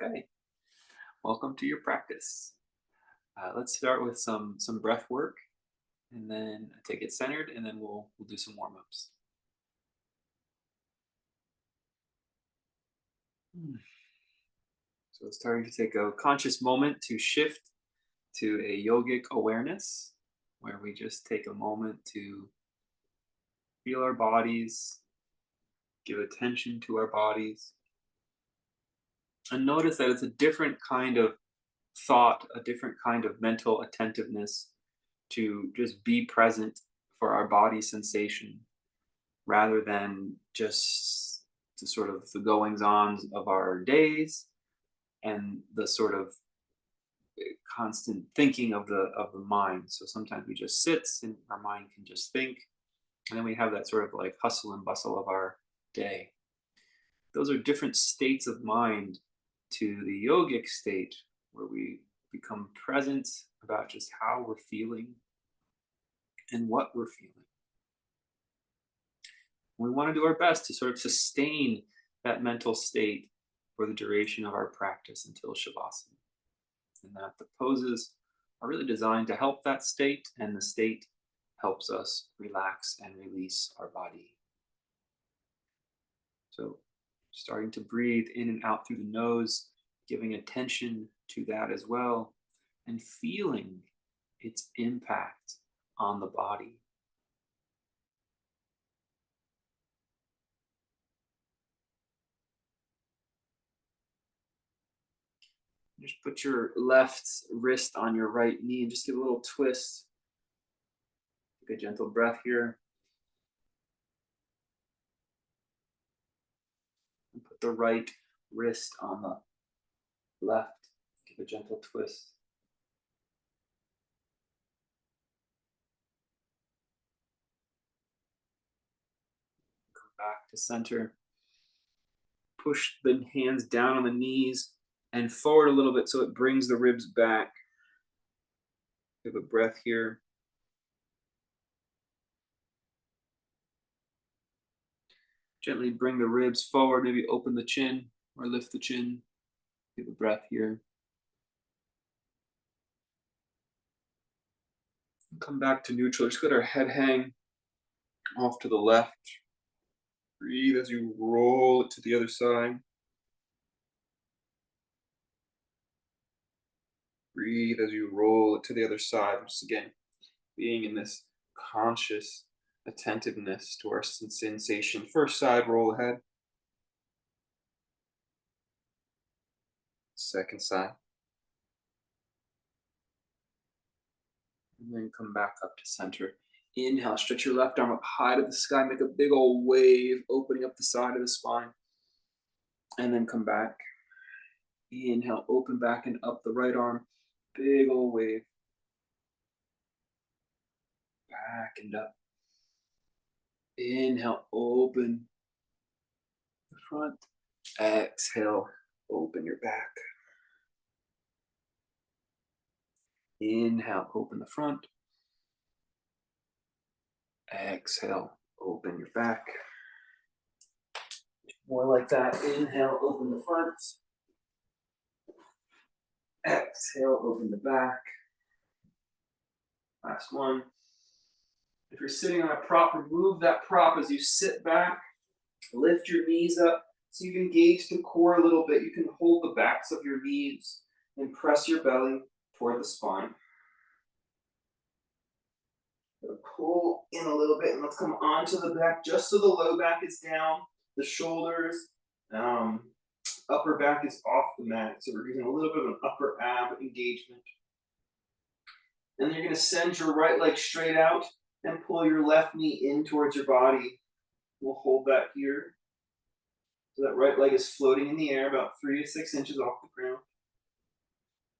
Okay, welcome to your practice. Let's start with some breath work, and then take it centered, and then we'll do some warm ups. So, starting to take a conscious moment to shift to a yogic awareness, where we just take a moment to feel our bodies, give attention to our bodies, and notice that it's a different kind of thought, a different kind of mental attentiveness to just be present for our body sensation rather than just the sort of the goings ons of our days and the sort of constant thinking of the mind. So sometimes we just sit and our mind can just think, and then we have that sort of like hustle and bustle of our day. Those are different states of mind to the yogic state where we become present about just how we're feeling and what we're feeling. We want to do our best to sort of sustain that mental state for the duration of our practice until Shavasana. And that the poses are really designed to help that state, and the state helps us relax and release our body. So, starting to breathe in and out through the nose, giving attention to that as well, and feeling its impact on the body. Just put your left wrist on your right knee and just give a little twist. Take a gentle breath here. And put the right wrist on the left. Give a gentle twist. Come back to center. Push the hands down on the knees and forward a little bit so it brings the ribs back. Give a breath here. Gently bring the ribs forward, maybe open the chin or lift the chin. Give a breath here. Come back to neutral. Just let our head hang off to the left. Breathe as you roll it to the other side. Breathe as you roll it to the other side. Just again, being in this conscious attentiveness to our sensation. First side, roll ahead. Second side. And then come back up to center. Inhale, stretch your left arm up high to the sky. Make a big old wave, opening up the side of the spine. And then come back. Inhale, open back and up the right arm. Big old wave. Back and up. Inhale, open the front. Exhale, open your back. Inhale, open the front. Exhale, open your back. More like that. Inhale, open the front. Exhale, open the back. Last one. If you're sitting on a prop, remove that prop as you sit back. Lift your knees up so you can engage the core a little bit. You can hold the backs of your knees and press your belly toward the spine. Pull in a little bit and let's come onto the back just so the low back is down, the shoulders, upper back is off the mat. So we're using a little bit of an upper ab engagement. And then you're going to send your right leg straight out and pull your left knee in towards your body. We'll hold that here. So that right leg is floating in the air about 3 to 6 inches off the ground.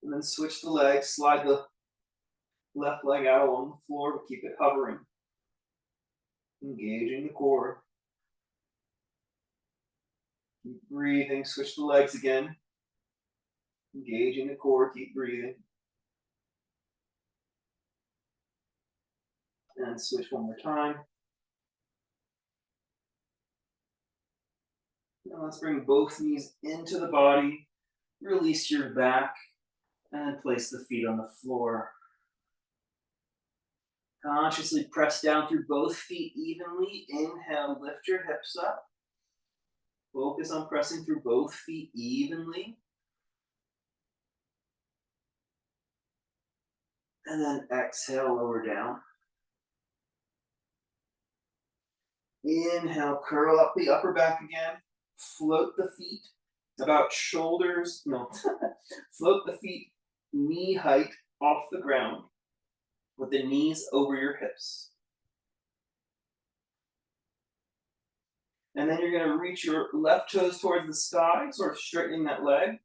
And then switch the leg, slide the left leg out along the floor, but keep it hovering. Engaging the core. Keep breathing, switch the legs again. Engaging the core, keep breathing. And switch one more time. Now let's bring both knees into the body. Release your back and place the feet on the floor. Consciously press down through both feet evenly. Inhale, lift your hips up. Focus on pressing through both feet evenly. And then exhale, lower down. Inhale, curl up the upper back again. Float the feet about shoulders, no, float the feet knee height off the ground with the knees over your hips. And then you're gonna reach your left toes towards the sky, sort of straightening that leg.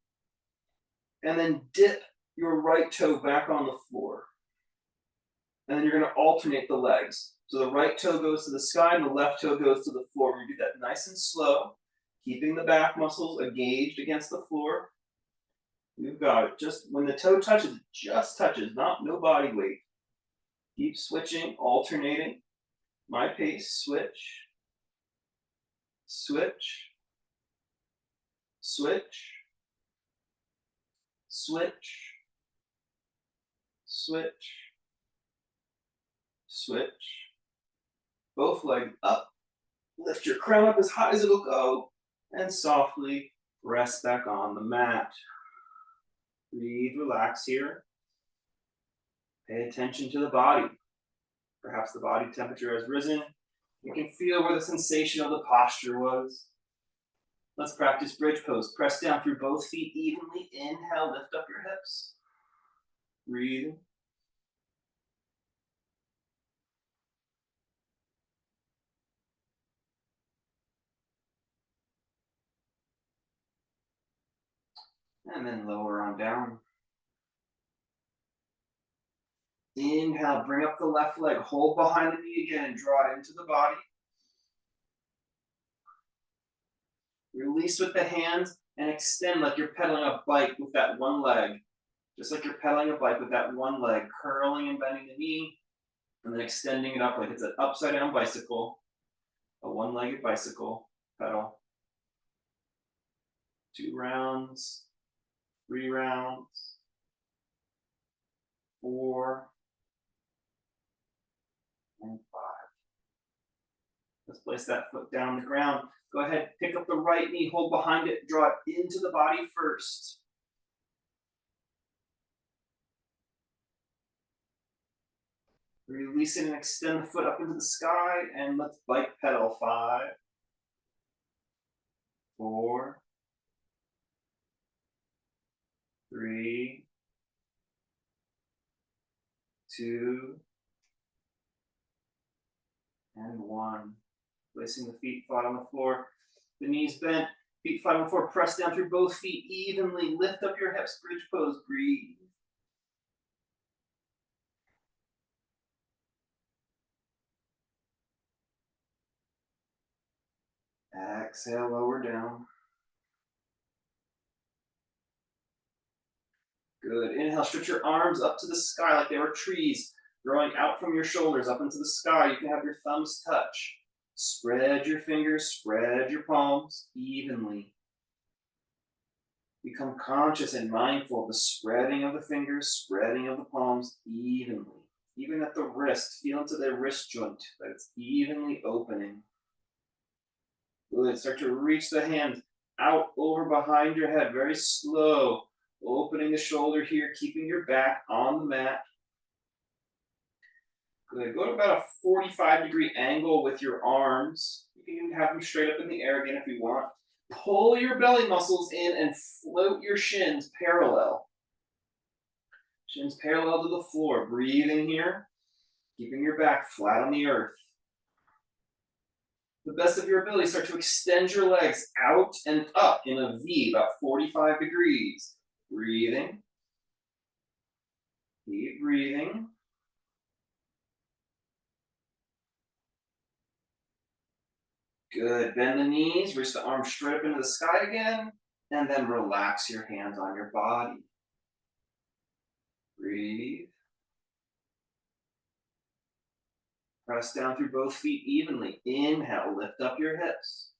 And then dip your right toe back on the floor. And then you're gonna alternate the legs. So the right toe goes to the sky and the left toe goes to the floor. You do that nice and slow, keeping the back muscles engaged against the floor. You've got it. Just when the toe touches, it just touches, no body weight. Keep switching, alternating. My pace, switch, switch, switch, switch, switch, switch. Both legs up. Lift your crown up as high as it'll go, and softly rest back on the mat. Breathe, relax here. Pay attention to the body. Perhaps the body temperature has risen. You can feel where the sensation of the posture was. Let's practice bridge pose. Press down through both feet evenly. Inhale, lift up your hips. Breathe. And then lower on down. Inhale, bring up the left leg. Hold behind the knee again and draw it into the body. Release with the hands and extend like you're pedaling a bike with that one leg. Just like you're pedaling a bike with that one leg, curling and bending the knee, and then extending it up like it's an upside down bicycle, a one-legged bicycle pedal. 2 rounds, 3 rounds, 4, and 5. Let's place that foot down on the ground. Go ahead, pick up the right knee, hold behind it, draw it into the body first. Release it and extend the foot up into the sky, and let's bike pedal. 5, 4, 3, 2, and 1. Placing the feet flat on the floor, the knees bent, feet flat on the floor, press down through both feet evenly, lift up your hips, bridge pose, breathe. Exhale, lower down. Good. Inhale, stretch your arms up to the sky like they were trees, growing out from your shoulders up into the sky. You can have your thumbs touch. Spread your fingers, spread your palms evenly. Become conscious and mindful of the spreading of the fingers, spreading of the palms evenly. Even at the wrist, feel into the wrist joint that it's evenly opening. Good. Start to reach the hands out over behind your head, very slow. Opening the shoulder here, keeping your back on the mat. Good. Go to about a 45-degree angle with your arms. You can even have them straight up in the air again if you want. Pull your belly muscles in and float your shins parallel. Shins parallel to the floor. Breathing here, keeping your back flat on the earth. The best of your ability, start to extend your legs out and up in a V, about 45 degrees. Breathing. Keep breathing. Good. Bend the knees, reach the arms straight up into the sky again, and then relax your hands on your body. Breathe. Press down through both feet evenly. Inhale, lift up your hips.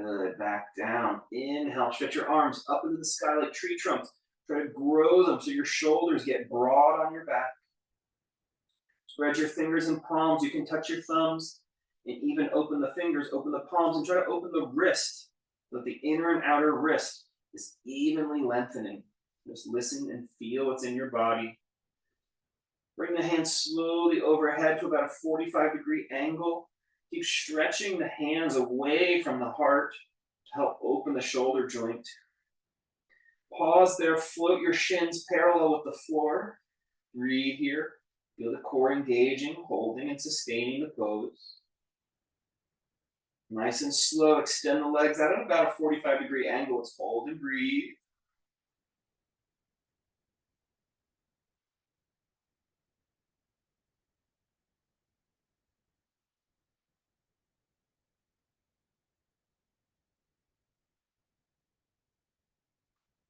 Good. Back down. Inhale. Stretch your arms up into the sky like tree trunks. Try to grow them so your shoulders get broad on your back. Spread your fingers and palms. You can touch your thumbs and even open the fingers, open the palms, and try to open the wrist so that the inner and outer wrist is evenly lengthening. Just listen and feel what's in your body. Bring the hands slowly overhead to about a 45-degree angle. Keep stretching the hands away from the heart to help open the shoulder joint. Pause there, float your shins parallel with the floor. Breathe here. Feel the core engaging, holding and sustaining the pose. Nice and slow, extend the legs out at about a 45-degree angle. Let's hold and breathe.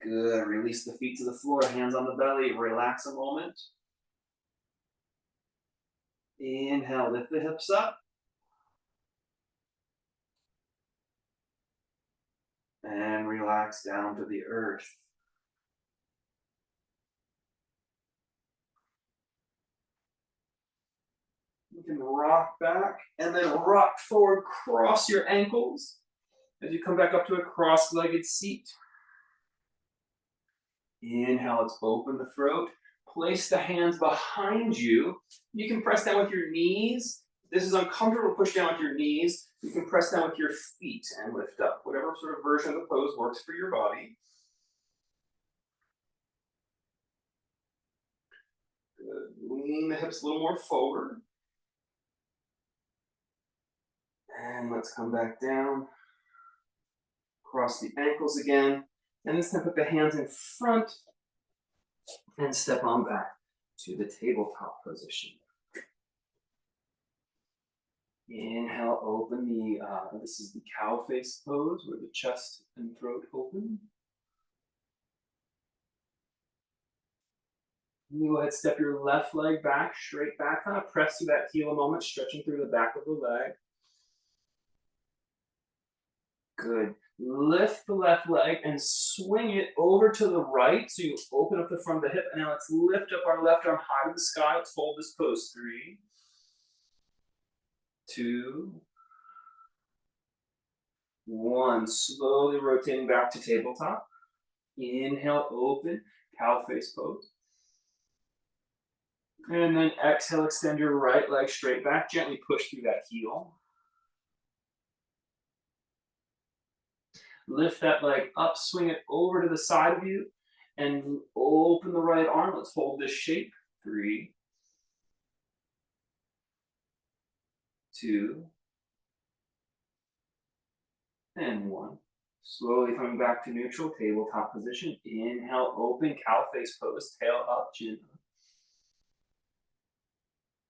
Good. Release the feet to the floor, hands on the belly. Relax a moment. Inhale, lift the hips up. And relax down to the earth. You can rock back and then rock forward, cross your ankles as you come back up to a cross-legged seat. Inhale, let's open the throat. Place the hands behind you. You can press down with your knees. If this is uncomfortable, push down with your knees. You can press down with your feet and lift up. Whatever sort of version of the pose works for your body. Good. Lean the hips a little more forward. And let's come back down. Cross the ankles again. And this time put the hands in front and step on back to the tabletop position. Inhale, open this is the cow face pose where the chest and throat open. You go ahead, step your left leg back, straight back, kind of press through that heel a moment, stretching through the back of the leg. Good. Lift the left leg and swing it over to the right. So you open up the front of the hip. And now let's lift up our left arm high to the sky. Let's hold this pose. 3, 2, 1. Slowly rotating back to tabletop. Inhale, open, cow face pose. And then exhale, extend your right leg straight back. Gently push through that heel. Lift that leg up, swing it over to the side of you, and open the right arm. Let's hold this shape. 3, 2, and 1. Slowly coming back to neutral, tabletop position. Inhale, open, cow face pose, tail up, chin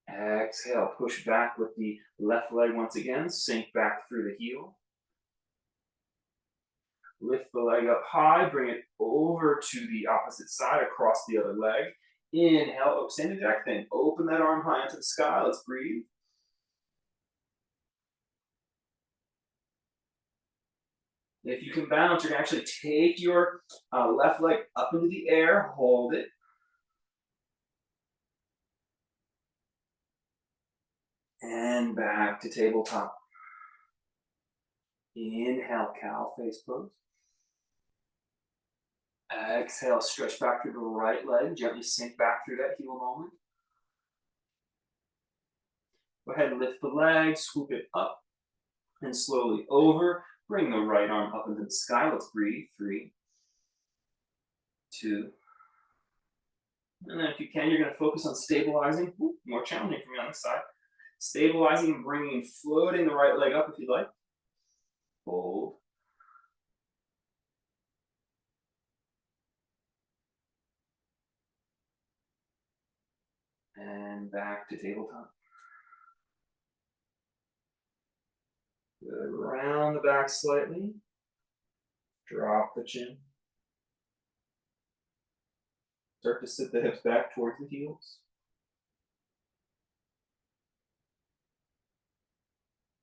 up. Exhale, push back with the left leg once again, sink back through the heel. Lift the leg up high, bring it over to the opposite side, across the other leg. Inhale, extended jack, then open that arm high into the sky. Let's breathe. If you can balance, you're going to actually take your left leg up into the air, hold it. And back to tabletop. Inhale, cow face pose. Exhale, stretch back through the right leg. Gently sink back through that heel moment. Go ahead and lift the leg, swoop it up, and slowly over. Bring the right arm up into the sky. Let's breathe. 3, 2. And then if you can, you're going to focus on stabilizing. More challenging for me on this side. Stabilizing and bringing, floating the right leg up if you'd like. Hold. And back to tabletop. Good. Round the back slightly. Drop the chin. Start to sit the hips back towards the heels.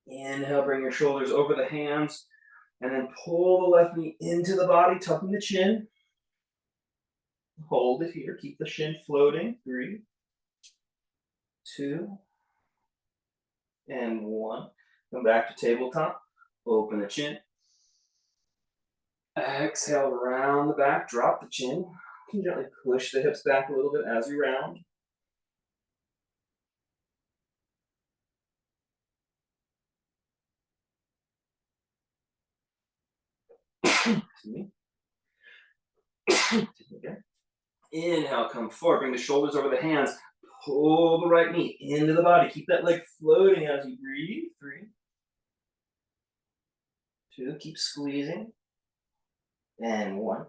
Inhale, bring your shoulders over the hands. And then pull the left knee into the body, tucking the chin. Hold it here. Keep the shin floating. 3, 2, and 1. Come back to tabletop. Open the chin. Exhale, round the back. Drop the chin. You can gently push the hips back a little bit as you round. Excuse me. Again. Inhale, come forward. Bring the shoulders over the hands. Pull the right knee into the body. Keep that leg floating as you breathe. 3, 2, keep squeezing. And 1.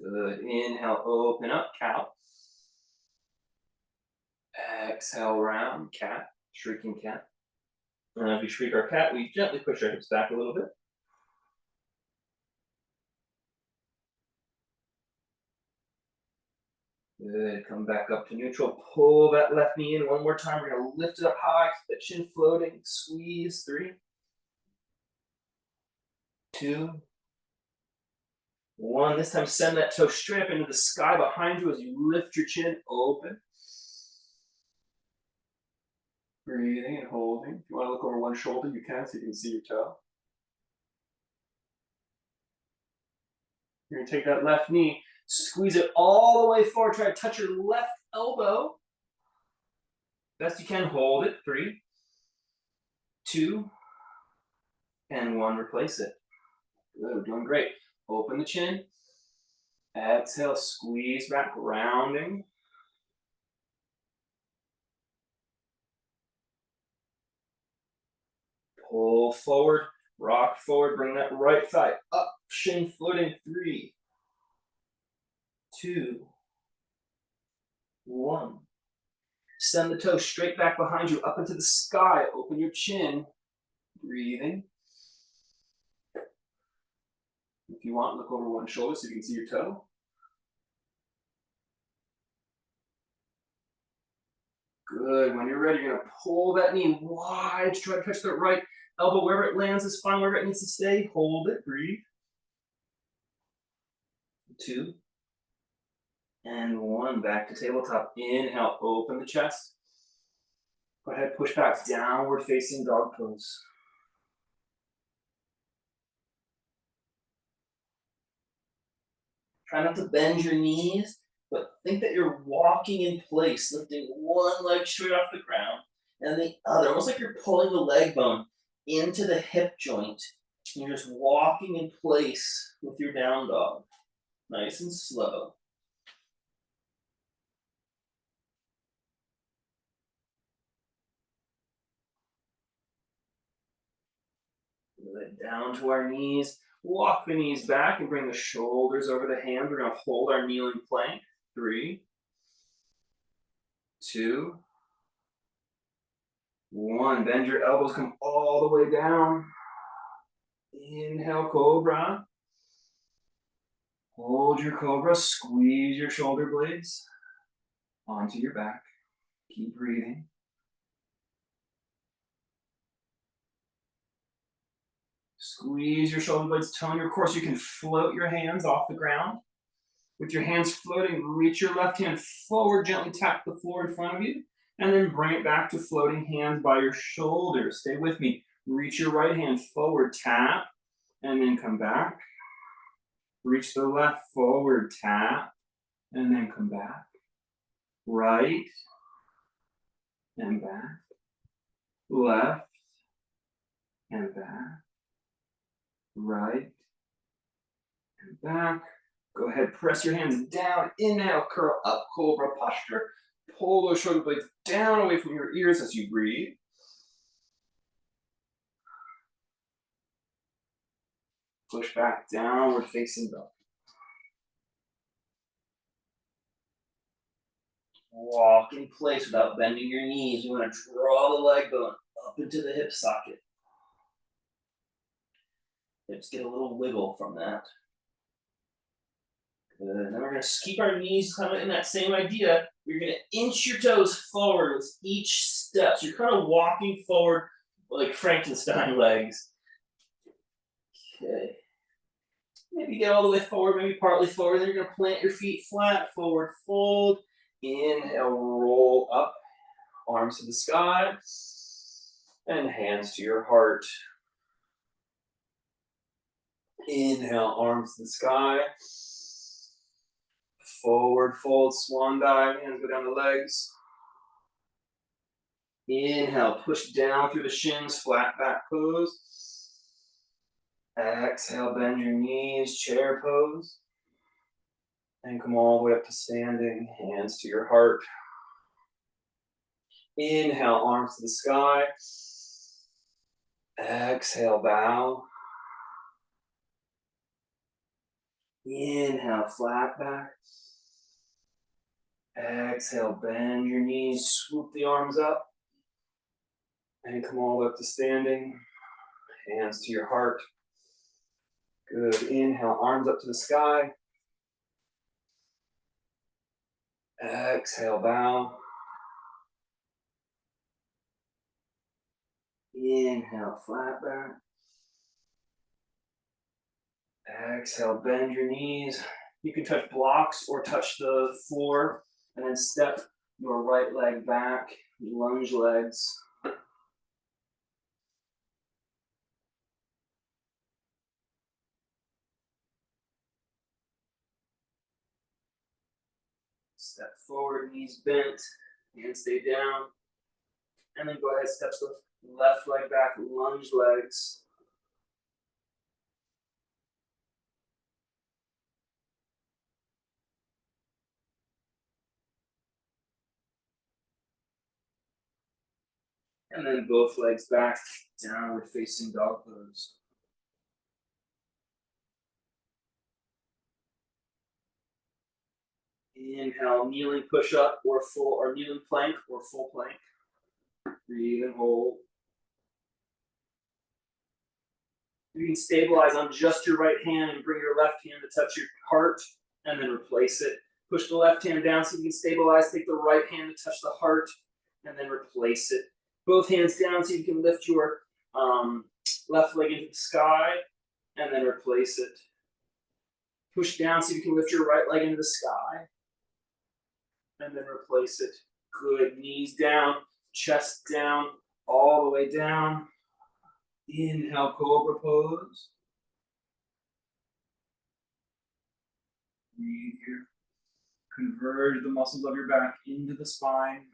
Good. Inhale, open up, cow. Exhale, round, cat, shrieking cat. And as we shriek our cat, we gently push our hips back a little bit. Good. Come back up to neutral. Pull that left knee in one more time. We're going to lift it up high. Keep that chin floating. Squeeze. 3, 2, 1. This time, send that toe straight up into the sky behind you as you lift your chin. Open. Breathing and holding. If you want to look over one shoulder, you can, so you can see your toe. You're going to take that left knee, squeeze it all the way forward. Try to touch your left elbow. Best you can, hold it. 3, 2, and 1. Replace it. Good, doing great. Open the chin. Exhale, squeeze back, rounding. Pull forward, rock forward, bring that right thigh up, shin floating. 3, 2, 1. Send the toes straight back behind you, up into the sky. Open your chin. Breathing. If you want, look over one shoulder so you can see your toe. Good. When you're ready, you're going to pull that knee wide. Try to touch that right elbow. Wherever it lands is fine. Wherever it needs to stay, hold it. Breathe. 2, and 1. Back to tabletop. Inhale, open the chest. Go ahead, push back, downward facing dog pose. Try not to bend your knees, but think that you're walking in place, lifting one leg straight off the ground and the other, almost like you're pulling the leg bone into the hip joint. And you're just walking in place with your down dog, nice and slow. Good. Down to our knees. Walk the knees back and bring the shoulders over the hands. We're going to hold our kneeling plank. 3, 2, 1. Bend your elbows, come all the way down. Inhale, cobra. Hold your cobra, squeeze your shoulder blades onto your back. Keep breathing. Squeeze your shoulder blades, tone your core so you can float your hands off the ground. With your hands floating, reach your left hand forward, gently tap the floor in front of you, and then bring it back to floating hands by your shoulders. Stay with me. Reach your right hand forward, tap, and then come back. Reach the left forward, tap, and then come back. Right, and back. Left, and back. Right, and back. Go ahead, press your hands down. Inhale, curl up, cobra posture. Pull those shoulder blades down away from your ears as you breathe. Push back, downward facing dog. Walk in place without bending your knees. You want to draw the leg bone up into the hip socket. Hips get a little wiggle from that. Good. And then we're going to keep our knees kind of in that same idea. You're going to inch your toes forward with each step. So you're kind of walking forward like Frankenstein legs. Okay. Maybe get all the way forward, maybe partly forward. Then you're going to plant your feet flat, forward fold. Inhale, roll up, arms to the sky, and hands to your heart. Inhale, arms to the sky. Forward fold, swan dive, hands go down the legs. Inhale, push down through the shins, flat back pose. Exhale, bend your knees, chair pose. And come all the way up to standing, hands to your heart. Inhale, arms to the sky. Exhale, bow. Inhale, flat back. Exhale, bend your knees, swoop the arms up. And come all the way up to standing, hands to your heart. Good, inhale, arms up to the sky. Exhale, bow. Inhale, flat back. Exhale, bend your knees. You can touch blocks or touch the floor, and then step your right leg back, lunge legs. Step forward, knees bent, hands stay down. And then go ahead, step the left leg back, lunge legs. And then both legs back, downward facing dog pose. Inhale, kneeling push up or full, or kneeling plank or full plank. Breathe and hold. You can stabilize on just your right hand and bring your left hand to touch your heart and then replace it. Push the left hand down so you can stabilize. Take the right hand to touch the heart and then replace it. Both hands down so you can lift your left leg into the sky and then replace it. Push down so you can lift your right leg into the sky and then replace it. Good, knees down, chest down, all the way down. Inhale, cobra pose. Breathe here. Converge the muscles of your back into the spine.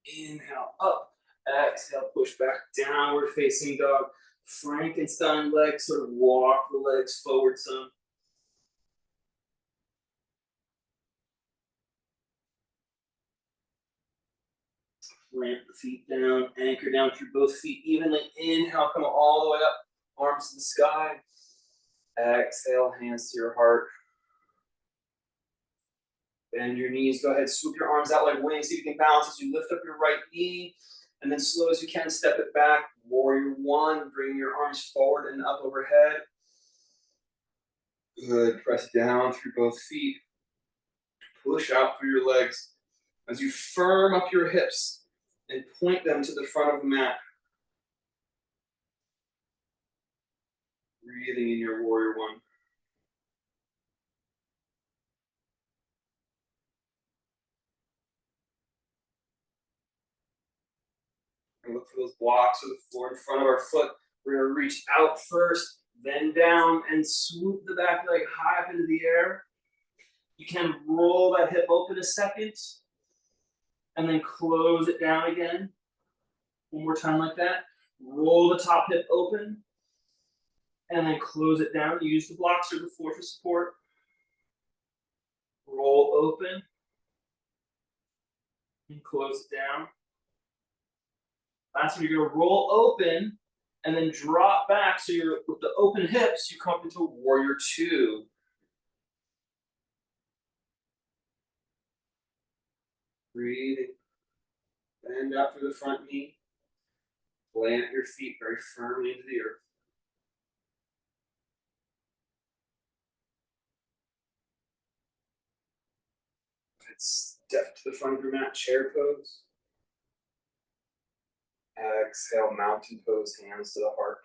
Inhale, up. Exhale, push back, downward facing dog. Frankenstein legs, sort of walk the legs forward some. Plant the feet down, anchor down through both feet evenly. Inhale, come all the way up, arms to the sky. Exhale, hands to your heart. Bend your knees, go ahead, swoop your arms out like wings. See if you can balance as you lift up your right knee. And then slow as you can, step it back. Warrior one, bring your arms forward and up overhead. Good, press down through both feet. Push out through your legs. As you firm up your hips and point them to the front of the mat. Breathing in your warrior one. And look for those blocks of the floor in front of our foot. We're going to reach out first, then down, and swoop the back leg high up into the air. You can roll that hip open a second, and then close it down again. One more time like that. Roll the top hip open, and then close it down. Use the blocks or the floor for support. Roll open, and close it down. Last one, you're going to roll open, and then drop back. So you're with the open hips, you come up into warrior two. Breathing. Bend up through the front knee. Plant your feet very firmly into the earth. step to the front of your mat, chair pose. Exhale, mountain pose, hands to the heart.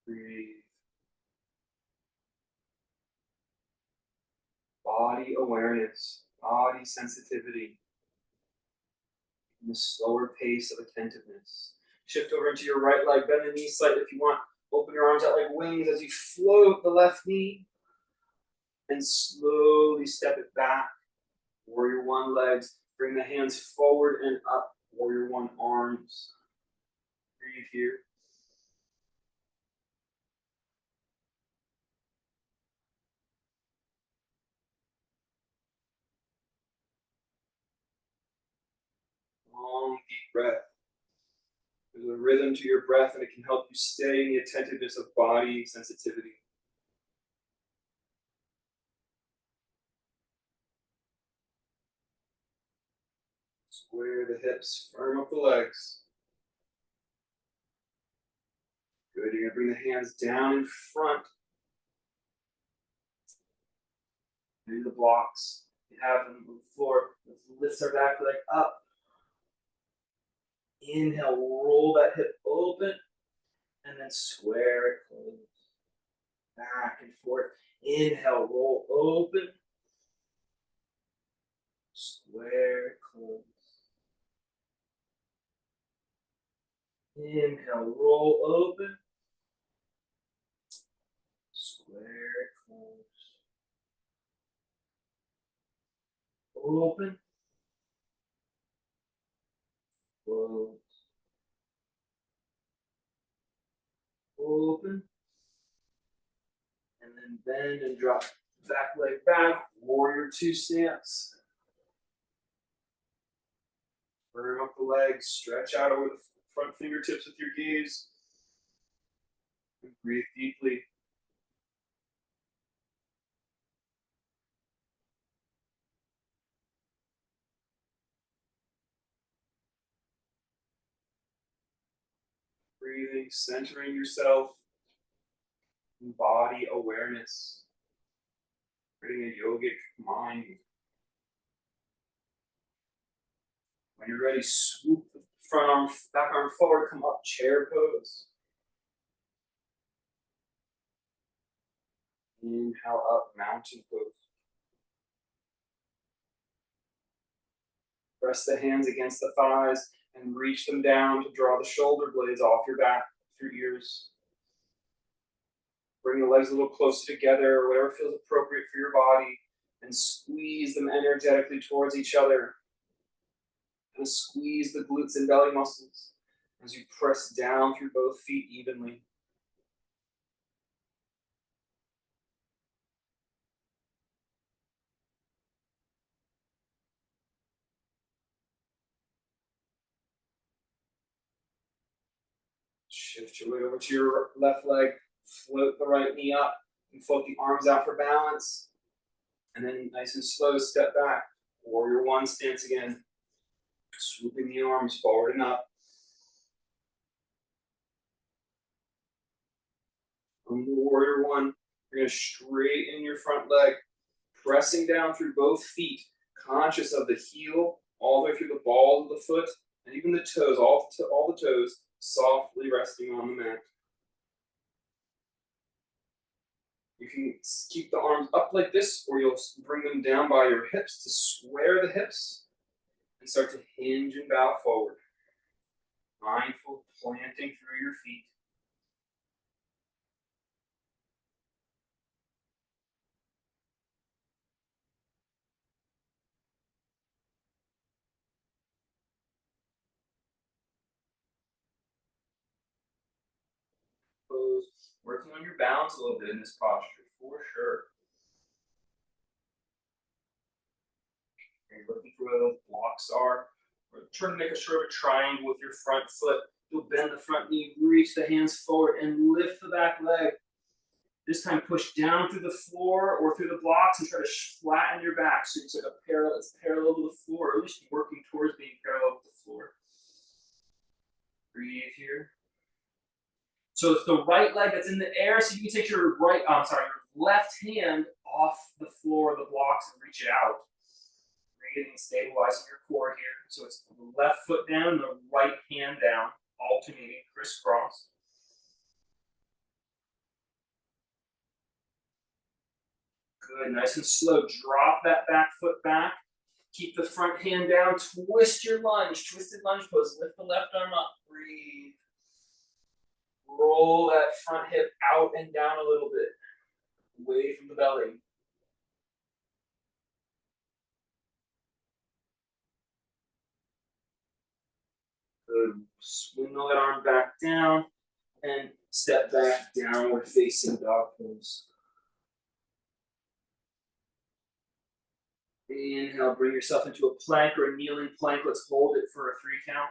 Breathe. Body awareness, body sensitivity, and the slower pace of attentiveness. Shift over into your right leg, bend the knee slightly if you want. Open your arms out like wings as you float the left knee and slowly step it back. Warrior one legs, bring the hands forward and up. Warrior one arms. Breathe here. Long, deep breath. There's a rhythm to your breath, and it can help you stay in the attentiveness of body sensitivity. Square the hips, firm up the legs. Good, you're going to bring the hands down in front. Maybe the blocks. You have them on the floor. Let's lift our back leg up. Inhale, roll that hip open, and then square it close. Back and forth. Inhale, roll open. Square it close. Inhale, roll open. Square it close. Open. Close. Open. And then bend and drop back leg back. Warrior two stance. Firm up the legs. Stretch out over the front fingertips with your gaze. And breathe deeply. Breathing, centering yourself. Body awareness. Creating a yogic mind. When you're ready, swoop the front arm, back arm forward, come up, chair pose. Inhale up, mountain pose. Press the hands against the thighs and reach them down to draw the shoulder blades off your back through ears. Bring the legs a little closer together, or whatever feels appropriate for your body, and squeeze them energetically towards each other. And squeeze the glutes and belly muscles as you press down through both feet evenly. Shift your weight over to your left leg, float the right knee up, and float the arms out for balance. And then nice and slow, step back. Warrior one stance again. Swooping the arms forward and up. From the warrior one, you're going to straighten your front leg, pressing down through both feet, conscious of the heel, all the way through the ball of the foot, and even the toes, all the toes, softly resting on the mat. You can keep the arms up like this, or you'll bring them down by your hips to square the hips and start to hinge and bow forward. Mindful planting through your feet. Pose. Working on your balance a little bit in this posture, for sure. You're looking for where those blocks are. Or try to make a sort of a triangle with your front foot. You'll bend the front knee, reach the hands forward, and lift the back leg. This time push down through the floor or through the blocks and try to flatten your back. So it's like it's parallel to the floor, or at least working towards being parallel with the floor. Breathe here. So it's the right leg that's in the air. So you can take your left hand off the floor of the blocks and reach it out. Breathing and stabilizing your core here. So it's the left foot down, the right hand down, alternating crisscross. Good, nice and slow. Drop that back foot back. Keep the front hand down. Twist your lunge, twisted lunge pose. Lift the left arm up. Breathe. Roll that front hip out and down a little bit, away from the belly. Good. Swing the right arm back down and step back, downward facing dog pose. Inhale, bring yourself into a plank or a kneeling plank. Let's hold it for a 3 count.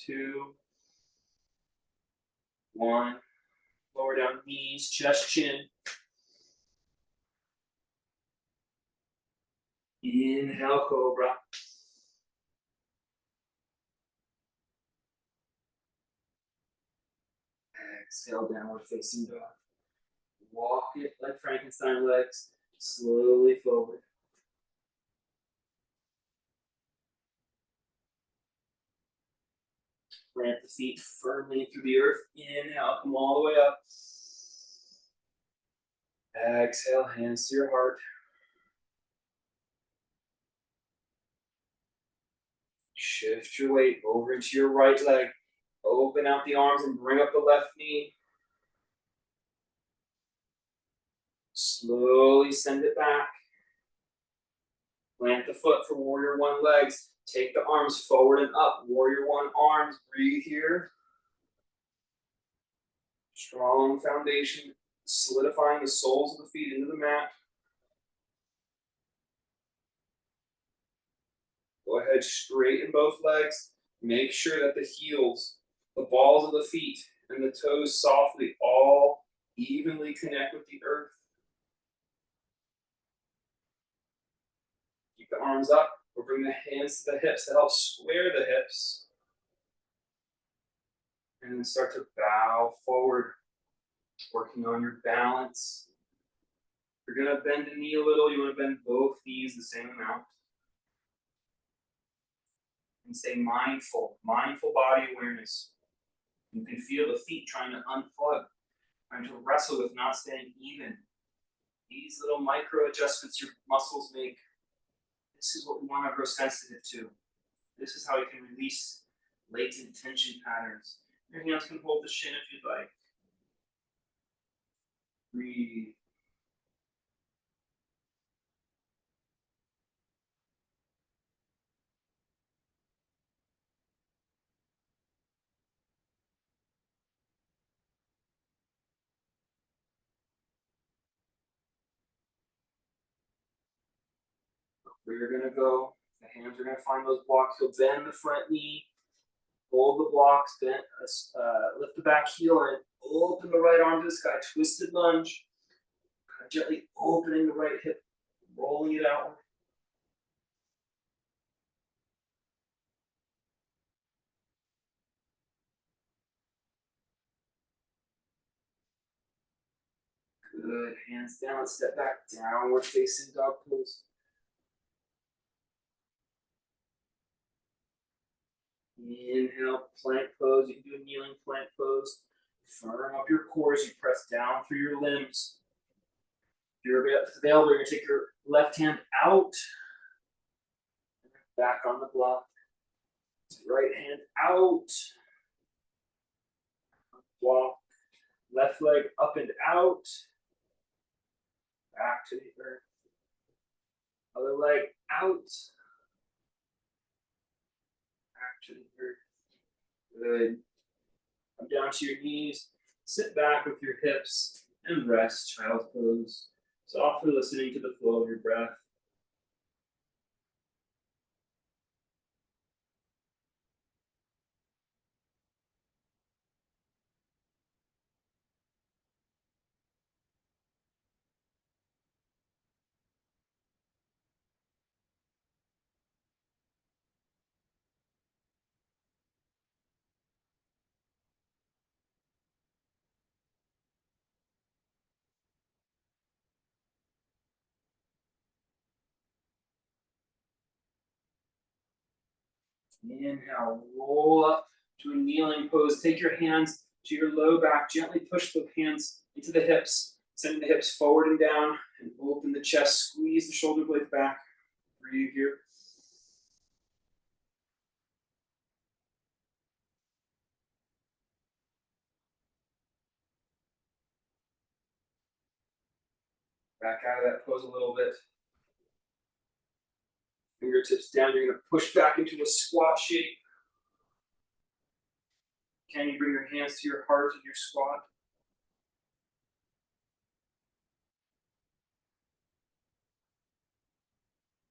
2, 1. Lower down knees, chest, chin. Inhale, cobra. Exhale, downward facing dog. Walk it like Frankenstein legs, slowly forward. Plant the feet firmly through the earth. Inhale, come all the way up. Exhale, hands to your heart. Shift your weight over into your right leg. Open out the arms and bring up the left knee. Slowly send it back. Plant the foot for warrior one legs. Take the arms forward and up. Warrior one arms. Breathe here. Strong foundation. Solidifying the soles of the feet into the mat. Go ahead, straighten both legs. Make sure that the heels, the balls of the feet, and the toes softly all evenly connect with the earth. Keep the arms up, or bring the hands to the hips to help square the hips. And then start to bow forward, working on your balance. If you're gonna bend the knee a little, you wanna bend both knees the same amount. And stay mindful body awareness. You can feel the feet trying to unplug, trying to wrestle with not staying even. These little micro adjustments your muscles make, this is what we want to grow sensitive to. This is how we can release latent tension patterns. Your hands can hold the shin if you'd like. Breathe. Where you're going to go, the hands are going to find those blocks. You'll bend the front knee, hold the blocks, bend, lift the back heel and open the right arm to the sky. Twisted lunge. Gently opening the right hip, rolling it outward. Good. Hands down, step back, downward facing dog pose. Inhale, plank pose. You can do a kneeling plank pose. Firm up your core as you press down through your limbs. If you're available, you're going to take your left hand out, back on the block. Right hand out, block. Left leg up and out, back to the earth. Other leg out, back to the earth. Good. Come down to your knees, sit back with your hips, and rest, child's pose. Softly listening to the flow of your breath. Inhale, roll up to a kneeling pose. Take your hands to your low back. Gently push the hands into the hips, sending the hips forward and down, and open the chest. Squeeze the shoulder blades back. Breathe here. Back out of that pose a little bit. Fingertips down. You're going to push back into a squat shape. Can you bring your hands to your heart in your squat?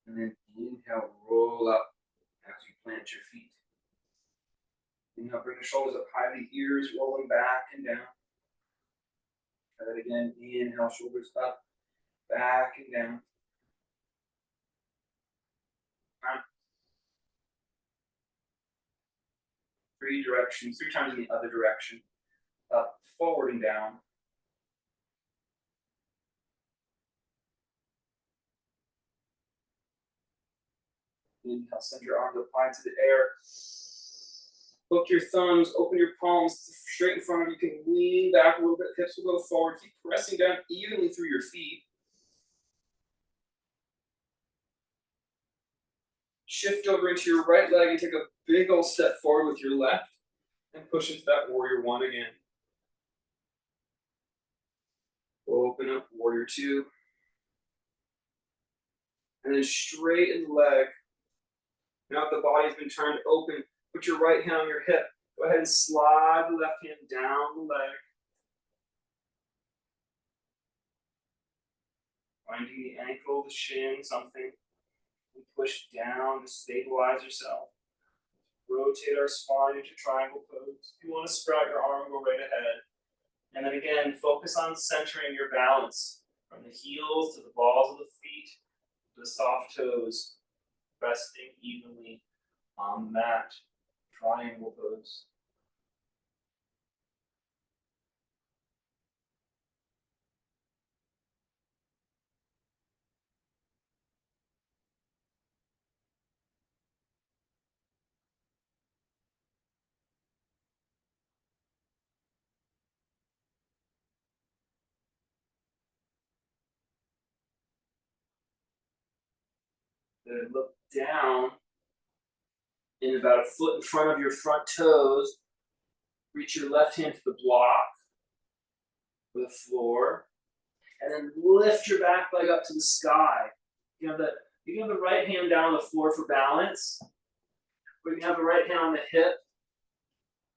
And then inhale, roll up as you plant your feet. Inhale, bring the shoulders up high, the ears rolling back and down. Try that again. Inhale, shoulders up, back and down. Three directions, three times in the other direction. Up, forward, and down. Inhale, send your arms up high to the air. Hook your thumbs, open your palms straight in front of you. You can lean back a little bit, hips will go forward. Keep pressing down evenly through your feet. Shift over into your right leg and take a big old step forward with your left and push into that warrior one again. Open up warrior two. And then straighten the leg. Now that the body's been turned open, put your right hand on your hip. Go ahead and slide the left hand down the leg. Finding the ankle, the shin, something. And push down to stabilize yourself. Rotate our spine into triangle pose. If you want to sprout your arm, go right ahead. And then again, focus on centering your balance from the heels to the balls of the feet, to the soft toes, resting evenly on the mat. Triangle pose. Then look down in about a foot in front of your front toes. Reach your left hand to the block, the floor, and then lift your back leg up to the sky. You can have the right hand down on the floor for balance. Or you can have the right hand on the hip.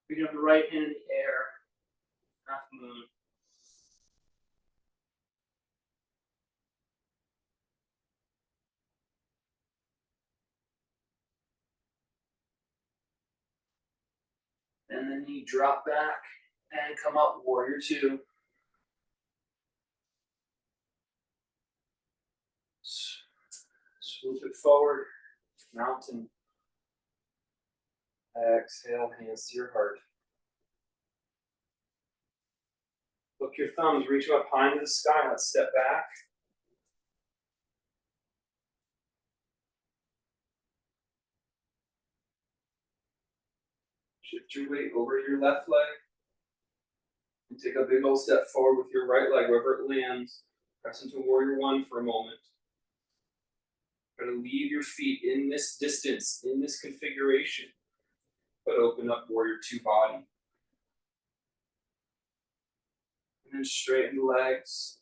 Or you can have the right hand in the air. Half moon. And then you drop back and come up, warrior two. Swoop it forward, mountain. Exhale, hands to your heart. Look your thumbs, reach up high into the sky. Let's step back. Shift your weight over your left leg. And take a big old step forward with your right leg, wherever it lands. Press into warrior one for a moment. Try to leave your feet in this distance, in this configuration, but open up warrior two body. And then straighten the legs.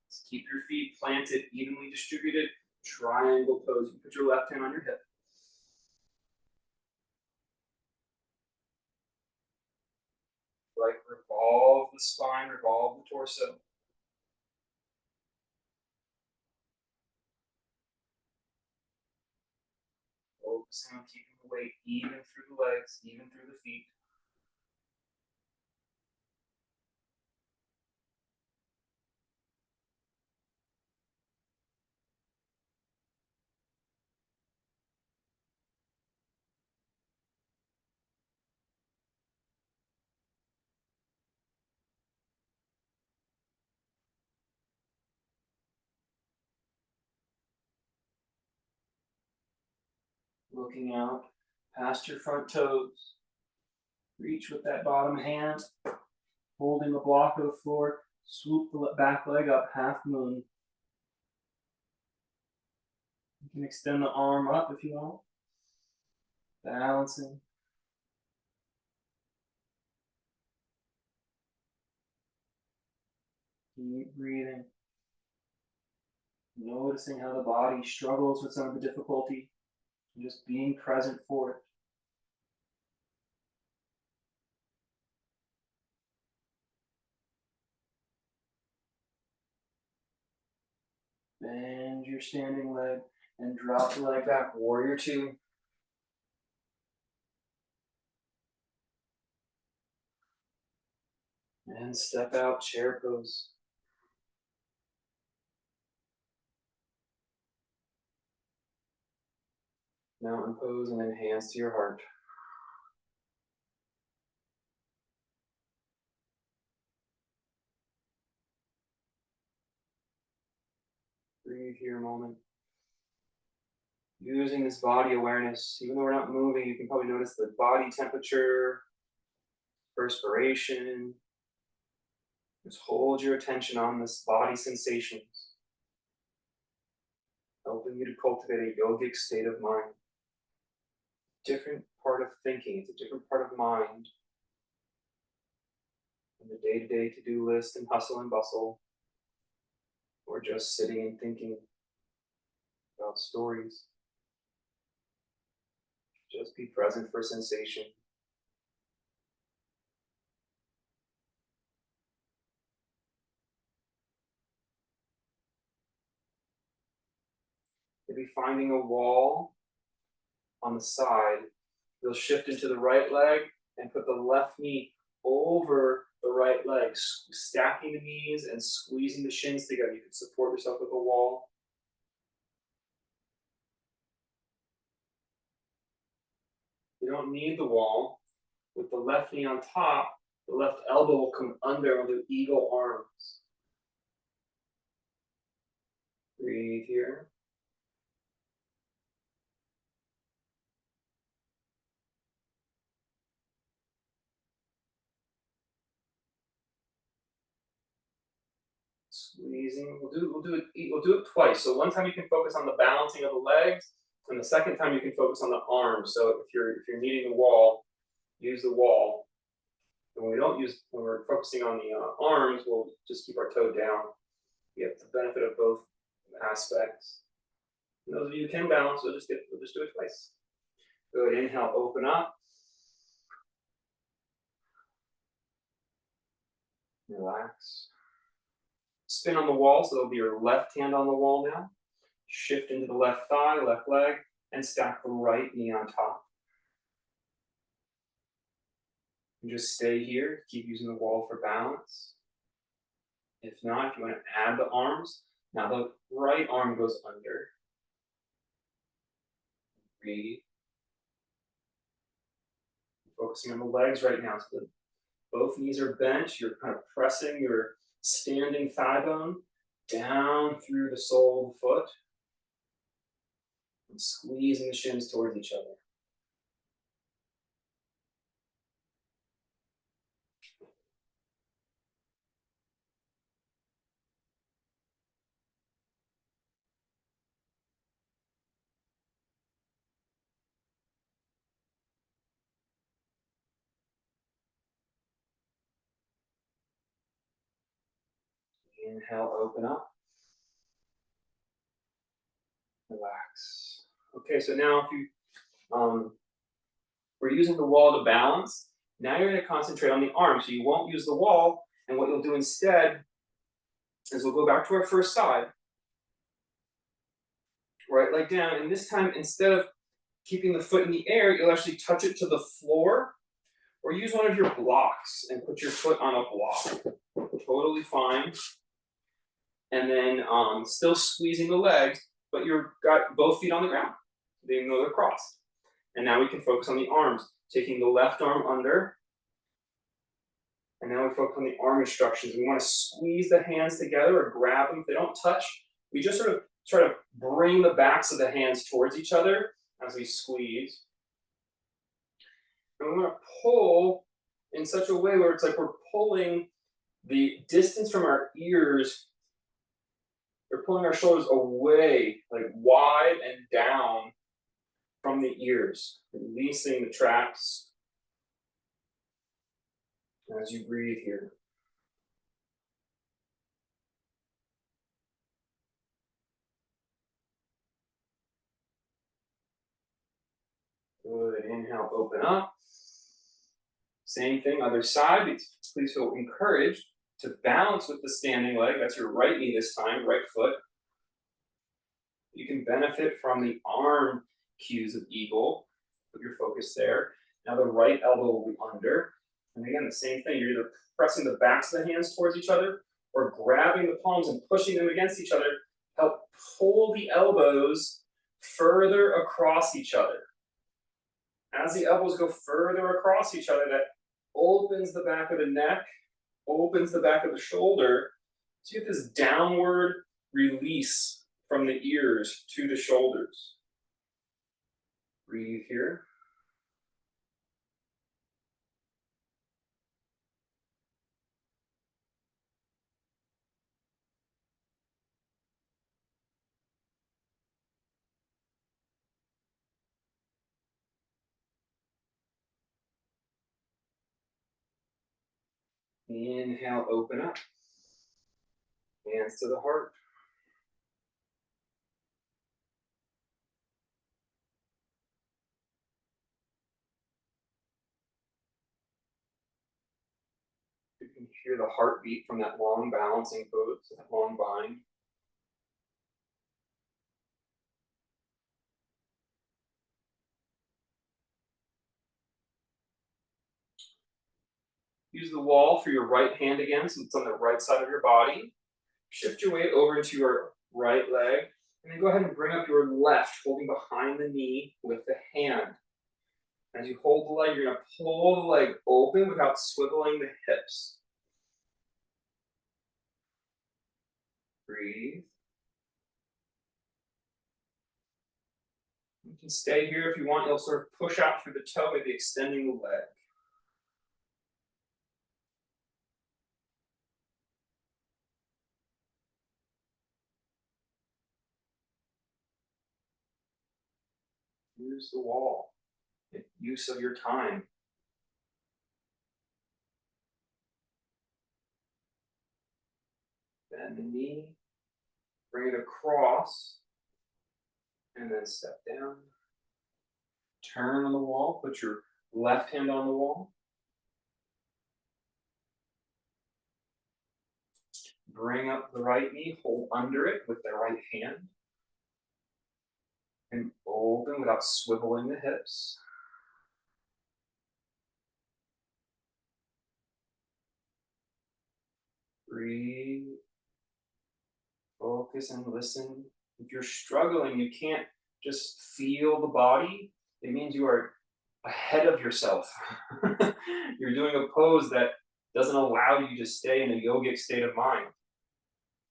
Just keep your feet planted, evenly distributed. Triangle pose. You put your left hand on your hip. Like revolve the spine, revolve the torso. Focusing on keeping the weight even through the legs, even through the feet. Looking out past your front toes. Reach with that bottom hand, holding the block of the floor. Swoop the back leg up, half moon. You can extend the arm up if you want. Balancing. Keep breathing. Noticing how the body struggles with some of the difficulty. And just being present for it. Bend your standing leg and drop the leg back. Warrior two. And step out, chair pose. Mountain pose and then hands to your heart. Breathe here a moment. Using this body awareness, even though we're not moving, you can probably notice the body temperature, perspiration. Just hold your attention on this body sensations, helping you to cultivate a yogic state of mind. Different part of thinking, it's a different part of mind. In the day-to-day to-do list and hustle and bustle, or just sitting and thinking about stories. Just be present for sensation. Maybe finding a wall on the side, you'll shift into the right leg and put the left knee over the right leg, stacking the knees and squeezing the shins together. You can support yourself with a wall. You don't need the wall. With the left knee on top, the left elbow will come under the eagle arms. Breathe here. Squeezing. We'll do it twice. So one time you can focus on the balancing of the legs, and the second time you can focus on the arms. So if you're needing the wall, use the wall. And when we're focusing on the arms, we'll just keep our toe down. You get the benefit of both aspects. And those of you who can balance, we'll just do it twice. Good. Inhale, open up. Relax. Spin on the wall, so there'll be your left hand on the wall now. Shift into the left thigh, left leg, and stack the right knee on top. And just stay here, keep using the wall for balance. If not, if you want to add the arms, now the right arm goes under. Breathe. Focusing on the legs right now, so that both knees are bent. You're kind of pressing your standing thigh bone down through the sole of the foot and squeezing the shins towards each other. Inhale, open up. Relax. Okay, so now if you we're using the wall to balance. Now you're going to concentrate on the arm. So you won't use the wall, and what you'll do instead is we'll go back to our first side. Right leg down, and this time instead of keeping the foot in the air, you'll actually touch it to the floor, or use one of your blocks and put your foot on a block. Totally fine. And then still squeezing the legs, but you've got both feet on the ground, even though they're crossed. And now we can focus on the arms, taking the left arm under. And now we focus on the arm instructions. We want to squeeze the hands together or grab them. If they don't touch, we just sort of try to bring the backs of the hands towards each other as we squeeze. And we want to pull in such a way where it's like we're pulling the distance from our ears. We're pulling our shoulders away, like wide and down from the ears, releasing the traps as you breathe here. Good. Inhale, open up. Same thing, other side. Please feel encouraged to balance with the standing leg. That's your right knee this time, right foot. You can benefit from the arm cues of eagle. Put your focus there. Now the right elbow will be under. And again, the same thing. You're either pressing the backs of the hands towards each other or grabbing the palms and pushing them against each other. Help pull the elbows further across each other. As the elbows go further across each other, that opens the back of the neck, opens the back of the shoulder. So you get this downward release from the ears to the shoulders. Breathe here. Inhale, open up. Hands to the heart. You can hear the heartbeat from that long balancing pose, that long bind. Use the wall for your right hand again, so it's on the right side of your body. Shift your weight over into your right leg, and then go ahead and bring up your left, holding behind the knee with the hand. As you hold the leg, you're going to pull the leg open without swiveling the hips. Breathe. You can stay here if you want. You'll sort of push out through the toe, maybe extending the leg. Use the wall. Make use of your time. Bend the knee. Bring it across. And then step down. Turn on the wall. Put your left hand on the wall. Bring up the right knee. Hold under it with the right hand. And open without swiveling the hips. Breathe. Focus and listen. If you're struggling, you can't just feel the body. It means you are ahead of yourself. You're doing a pose that doesn't allow you to stay in a yogic state of mind.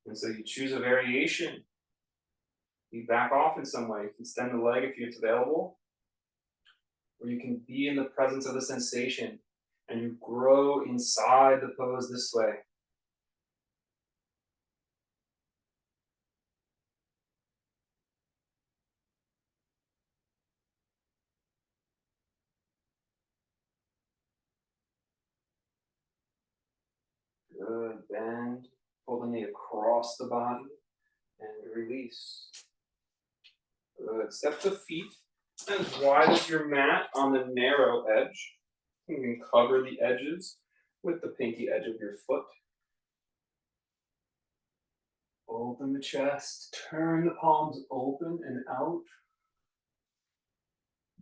And so you choose a variation. You back off in some way. You can extend the leg if it's available. Or you can be in the presence of the sensation and you grow inside the pose this way. Good. Bend. Pull the knee across the body and release. Good. Step the feet as wide as your mat on the narrow edge. You can cover the edges with the pinky edge of your foot. Open the chest. Turn the palms open and out.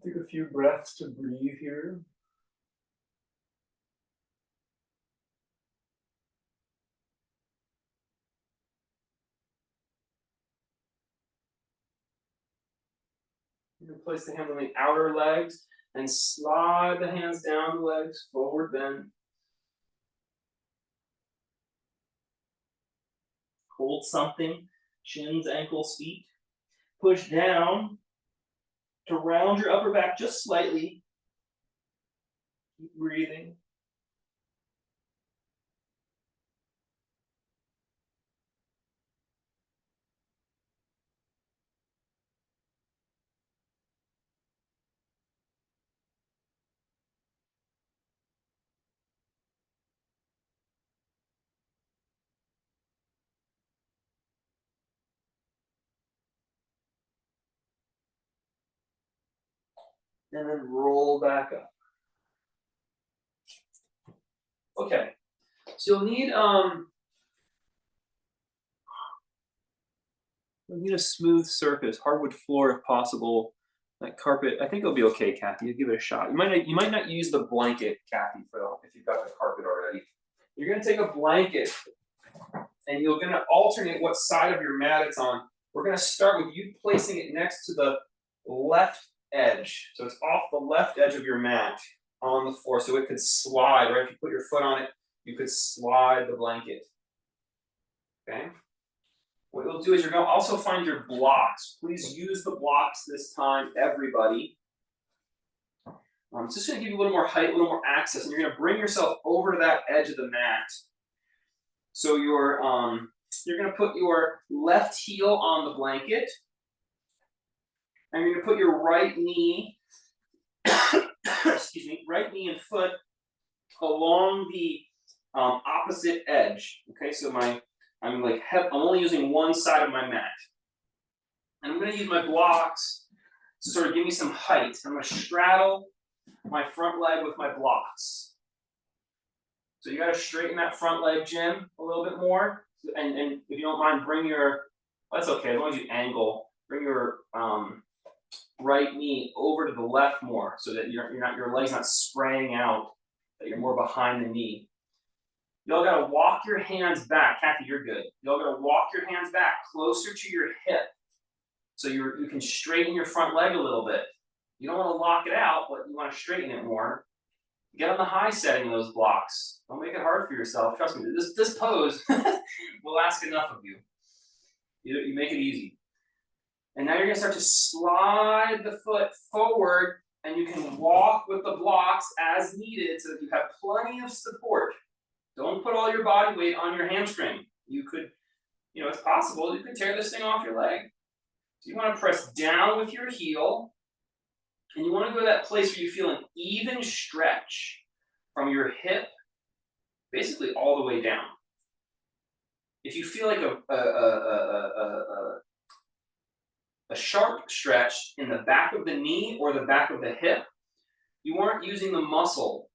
Take a few breaths to breathe here. You can place the hands on the outer legs and slide the hands down the legs, forward bend. Hold something, shins, ankles, feet. Push down to round your upper back just slightly. Keep breathing. And then roll back up. Okay, so you'll need a smooth surface, hardwood floor if possible. Like carpet, I think it'll be okay, Kathy. You give it a shot. You might not use the blanket, Kathy, if you've got the carpet already. You're gonna take a blanket and you're gonna alternate what side of your mat it's on. We're gonna start with you placing it next to the left edge. So it's off the left edge of your mat on the floor. So it could slide, right? If you put your foot on it, you could slide the blanket. Okay? What you'll do is you're going to also find your blocks. Please use the blocks this time, everybody. It's just going to give you a little more height, a little more access, and you're going to bring yourself over to that edge of the mat. So you're going to put your left heel on the blanket, and you're going to put your right knee, excuse me, right knee and foot along the opposite edge. Okay, so I'm only using one side of my mat. And I'm going to use my blocks to sort of give me some height. I'm going to straddle my front leg with my blocks. So you got to straighten that front leg, Jim, a little bit more. And if you don't mind, that's okay, as long as you angle, bring your right knee over to the left more so that your leg's not spraying out, that you're more behind the knee. Y'all gotta walk your hands back. Kathy, you're good. Y'all gotta walk your hands back closer to your hip. So you can straighten your front leg a little bit. You don't wanna lock it out, but you wanna straighten it more. Get on the high setting of those blocks. Don't make it hard for yourself. Trust me, this pose will ask enough of you. You make it easy. And now you're gonna start to slide the foot forward, and you can walk with the blocks as needed so that you have plenty of support. Don't put all your body weight on your hamstring. You could, it's possible you could tear this thing off your leg. So you want to press down with your heel, and you want to go to that place where you feel an even stretch from your hip, basically all the way down. If you feel like a sharp stretch in the back of the knee or the back of the hip, you aren't using the muscle.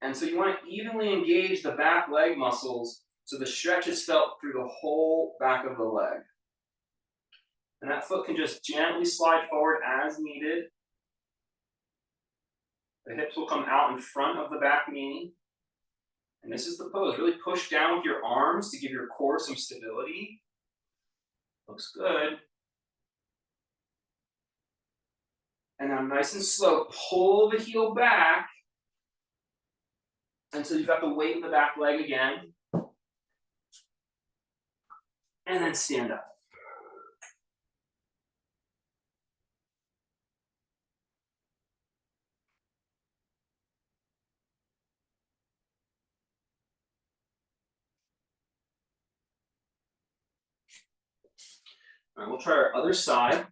And so you want to evenly engage the back leg muscles so the stretch is felt through the whole back of the leg. And that foot can just gently slide forward as needed. The hips will come out in front of the back knee. And this is the pose. Really push down with your arms to give your core some stability. Looks good. And now nice and slow, pull the heel back until you've got the weight in the back leg again. And then stand up. All right, we'll try our other side.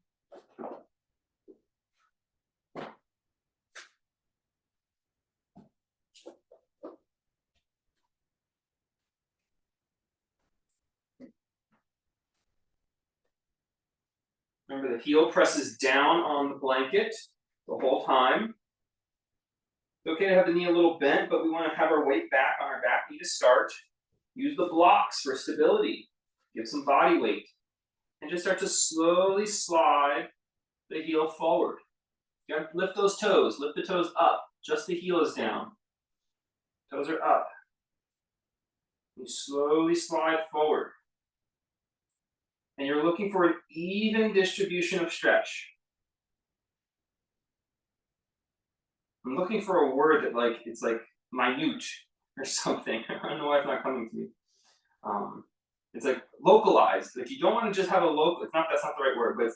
Remember, the heel presses down on the blanket the whole time. It's okay to have the knee a little bent, but we want to have our weight back on our back knee to start. Use the blocks for stability. Give some body weight. And just start to slowly slide the heel forward. You got to lift those toes. Lift the toes up. Just the heel is down. Toes are up. You slowly slide forward. And you're looking for an even distribution of stretch. I'm looking for a word that it's like minute or something. I don't know why it's not coming to me. It's like localized. Like you don't want to just have a local, that's not the right word, but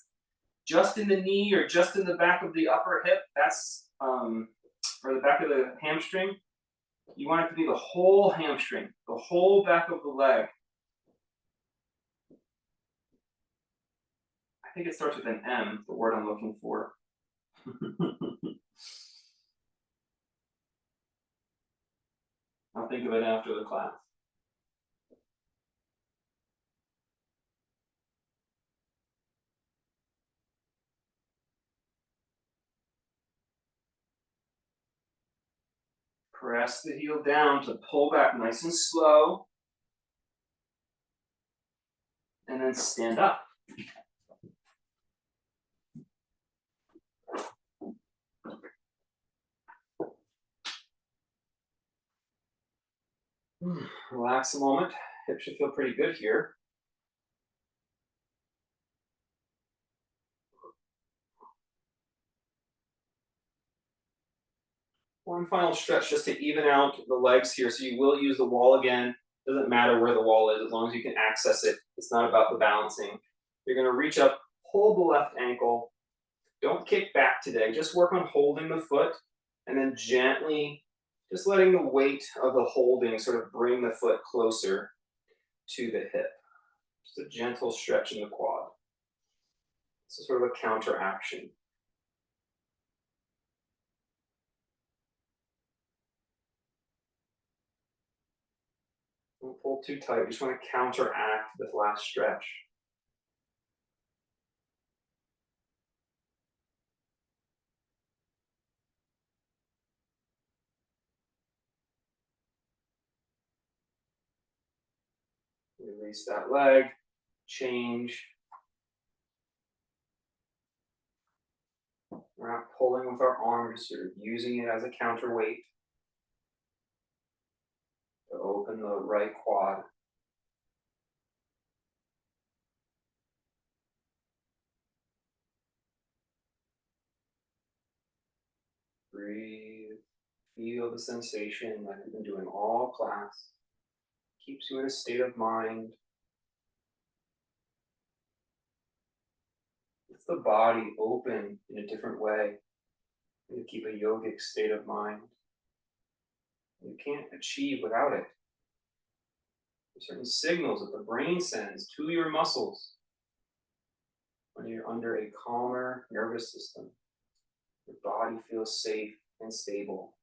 just in the knee or just in the back of the upper hip, that's or the back of the hamstring, you want it to be the whole hamstring, the whole back of the leg. I think it starts with an M, the word I'm looking for. I'll think of it after the class. Press the heel down to pull back nice and slow. And then stand up. Relax a moment. Hips should feel pretty good here. One final stretch just to even out the legs here. So you will use the wall again. Doesn't matter where the wall is as long as you can access it. It's not about the balancing. You're going to reach up, hold the left ankle. Don't kick back today. Just work on holding the foot and then gently just letting the weight of the holding sort of bring the foot closer to the hip. Just a gentle stretch in the quad. This is sort of a counter action. Don't pull too tight. You just want to counteract this last stretch. Release that leg, change. We're not pulling with our arms, you're using it as a counterweight to open the right quad. Breathe, feel the sensation like we've been doing all class. Keeps you in a state of mind. It's the body open in a different way. You keep a yogic state of mind. You can't achieve without it. There's certain signals that the brain sends to your muscles when you're under a calmer nervous system. Your body feels safe and stable.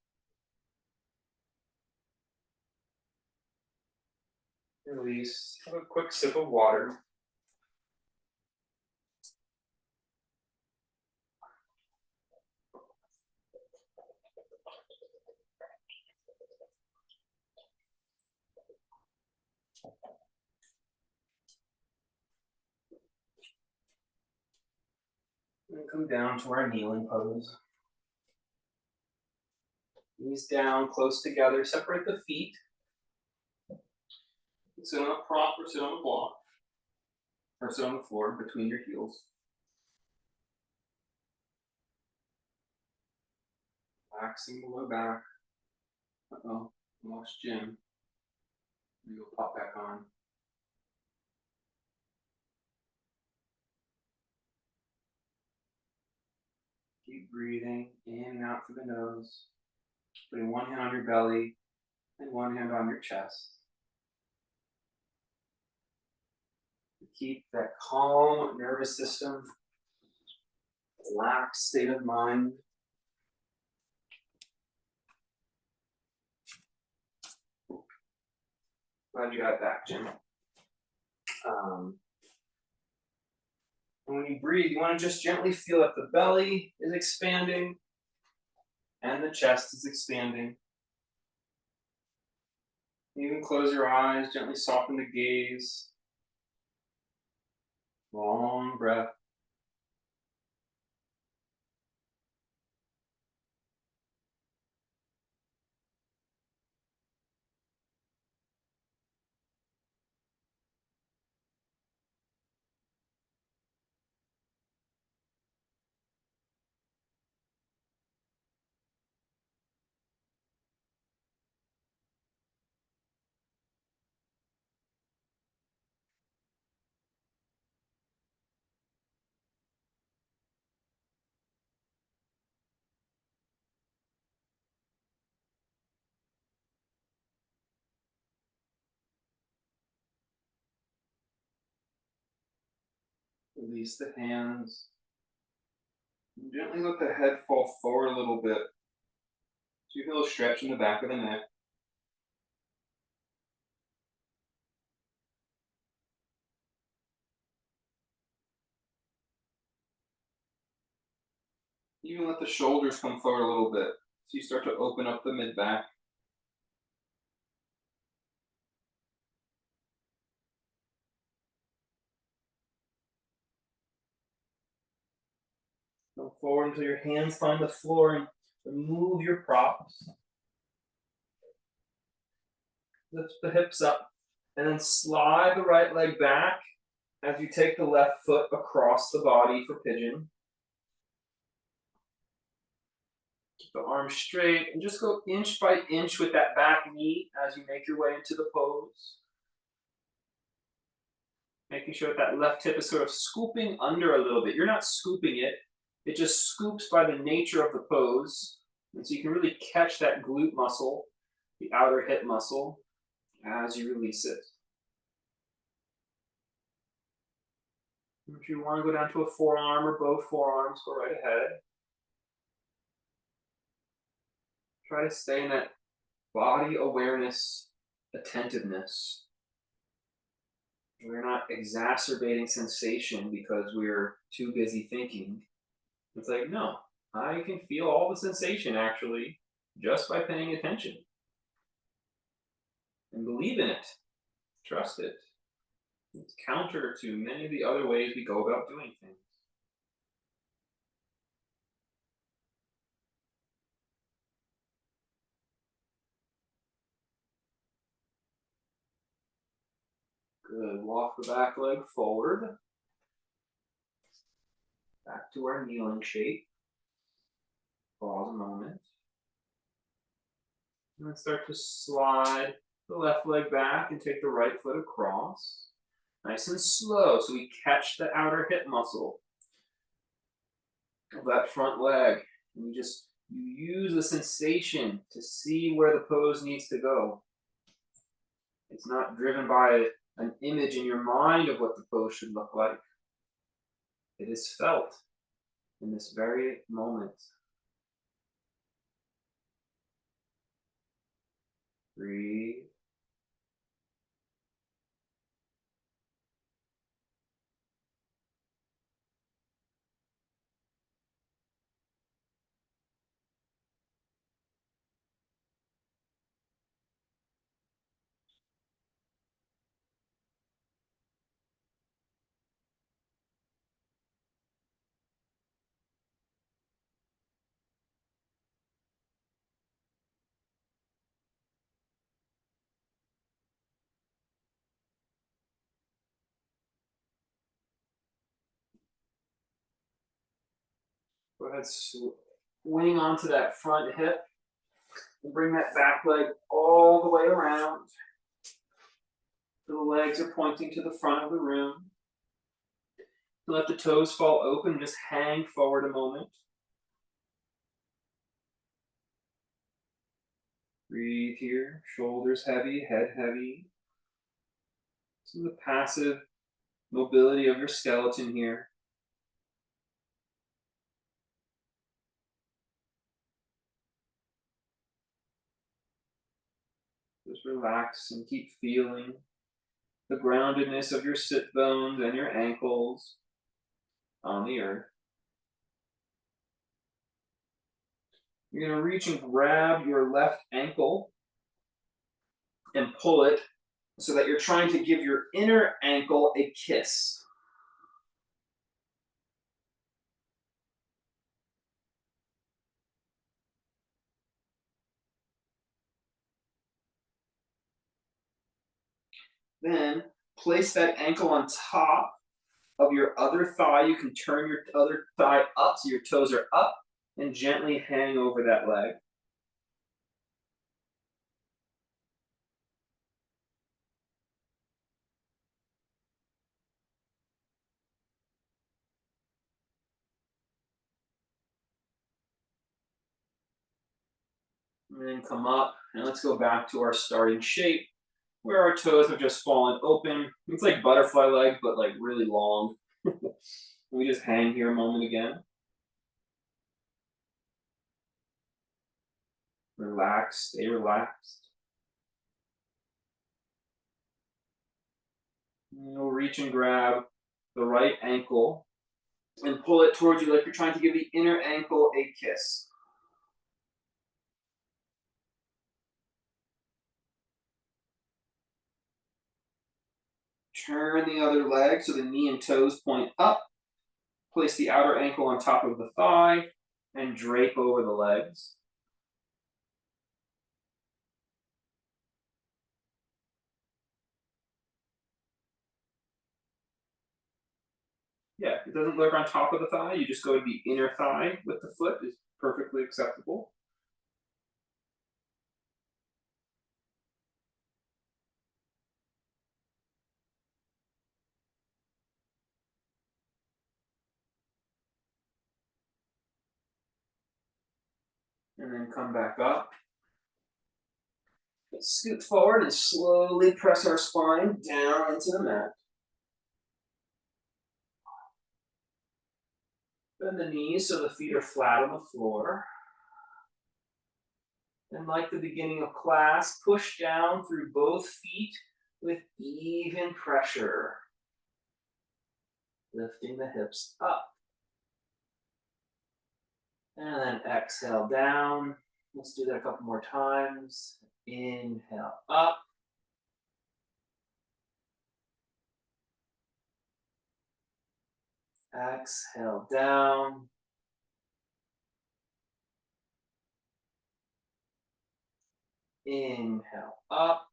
Release. Have a quick sip of water. And come down to our kneeling pose. Knees down, close together. Separate the feet. Sit on a prop or sit on a block. Or sit on the floor between your heels. Relaxing the low back. Uh-oh, I lost Jim. Maybe he'll pop back on. Keep breathing in and out through the nose. Putting one hand on your belly and one hand on your chest. Keep that calm nervous system, relaxed state of mind. Glad you got it back, Jim. And when you breathe, you want to just gently feel that the belly is expanding and the chest is expanding. You can close your eyes, gently soften the gaze. Long breath. Release the hands. And gently let the head fall forward a little bit. So you feel a stretch in the back of the neck. Even let the shoulders come forward a little bit. So you start to open up the mid back. Go forward until your hands find the floor and remove your props. Lift the hips up and then slide the right leg back as you take the left foot across the body for pigeon. Keep the arms straight and just go inch by inch with that back knee as you make your way into the pose. Making sure that left hip is sort of scooping under a little bit. You're not scooping it. It just scoops by the nature of the pose. And so you can really catch that glute muscle, the outer hip muscle, as you release it. If you want to go down to a forearm or both forearms, go right ahead. Try to stay in that body awareness, attentiveness. We're not exacerbating sensation because we're too busy thinking. It's like, no, I can feel all the sensation actually just by paying attention. And believe in it. Trust it. It's counter to many of the other ways we go about doing things. Good. Walk the back leg forward. Back to our kneeling shape. Pause a moment. And then start to slide the left leg back and take the right foot across. Nice and slow, so we catch the outer hip muscle of that front leg. And you use the sensation to see where the pose needs to go. It's not driven by an image in your mind of what the pose should look like. It is felt in this very moment. Breathe. Go ahead, swing onto that front hip and bring that back leg all the way around. The legs are pointing to the front of the room. Let the toes fall open, just hang forward a moment. Breathe here, shoulders heavy, head heavy. Some of the passive mobility of your skeleton here. Just relax and keep feeling the groundedness of your sit bones and your ankles on the earth. You're going to reach and grab your left ankle and pull it so that you're trying to give your inner ankle a kiss. Then place that ankle on top of your other thigh. You can turn your other thigh up so your toes are up and gently hang over that leg. And then come up and let's go back to our starting shape where our toes have just fallen open. It's like butterfly leg, but like really long. We just hang here a moment again. Relax, stay relaxed. And you'll reach and grab the right ankle and pull it towards you like you're trying to give the inner ankle a kiss. Turn the other leg so the knee and toes point up. Place the outer ankle on top of the thigh and drape over the legs. Yeah, it doesn't look on top of the thigh. You just go to the inner thigh with the foot is perfectly acceptable. And then come back up. Scoot forward and slowly press our spine down into the mat. Bend the knees so the feet are flat on the floor. And like the beginning of class, push down through both feet with even pressure. Lifting the hips up. And then exhale down. Let's do that a couple more times. Inhale up. Exhale down. Inhale up.